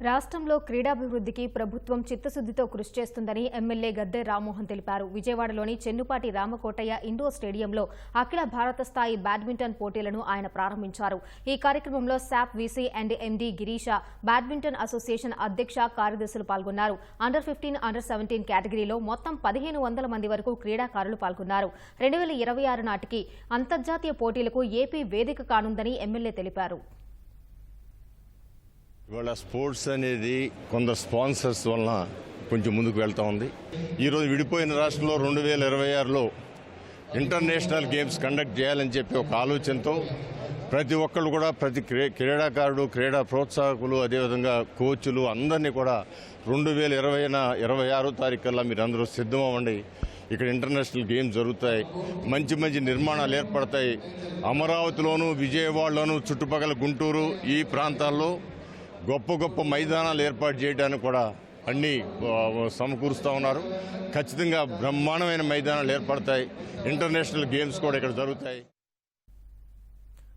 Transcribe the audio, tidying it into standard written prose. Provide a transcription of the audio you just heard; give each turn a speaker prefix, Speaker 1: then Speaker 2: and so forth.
Speaker 1: రాష్ట్రంలో క్రీడాభివృద్ధికి ప్రభుత్వం చిత్తశుద్ధితో కృషి చేస్తుందని ఎమ్మెల్యే గద్దె రామ్మోహన్ తెలిపారు. విజయవాడలోని చెన్నుపాటి రామకోటయ్య ఇండోర్ స్టేడియంలో అఖిల భారత స్థాయి బ్యాడ్మింటన్ పోటీలను ఆయన ప్రారంభించారు. ఈ కార్యక్రమంలో SAAP VC and MD Girisha, badminton association అధ్యక్ష, కార్యదర్శులు పాల్గొన్నారు. అండర్ 15, అండర్ 17 కేటగిరీలో మొత్తం 1500 మంది వరకు క్రీడాకారులు పాల్గొన్నారు. 2026 నాటికి అంతర్జాతీయ పోటీలకు ఏపీ వేదిక కానుందని ఎమ్మెల్యే తెలిపారు.
Speaker 2: ఇవాళ స్పోర్ట్స్ అనేది కొందరు స్పాన్సర్స్ వలన కొంచెం ముందుకు వెళ్తూ ఉంది. ఈరోజు విడిపోయిన రాష్ట్రంలో 2026లో ఇంటర్నేషనల్ గేమ్స్ కండక్ట్ చేయాలని చెప్పి ఒక ఆలోచనతో ప్రతి ఒక్కళ్ళు కూడా ప్రతి క్రీడాకారుడు, క్రీడా ప్రోత్సాహకులు, అదేవిధంగా కోచ్లు అందరినీ కూడా 2026 తారీఖు కల్లా మీరు అందరూ సిద్ధం అవ్వండి. ఇక్కడ ఇంటర్నేషనల్ గేమ్స్ జరుగుతాయి, మంచి మంచి నిర్మాణాలు ఏర్పడతాయి. అమరావతిలోను, విజయవాడలోను, చుట్టుపక్కల గుంటూరు ఈ ప్రాంతాల్లో గొప్ప గొప్ప మైదానాలు ఏర్పాటు చేయడానికి కూడా అన్నీ సమకూరుస్తూ ఉన్నారు. ఖచ్చితంగా బ్రహ్మాండమైన మైదానాలు ఏర్పడతాయి. ఇంటర్నేషనల్ గేమ్స్ కూడా ఇక్కడ జరుగుతాయి.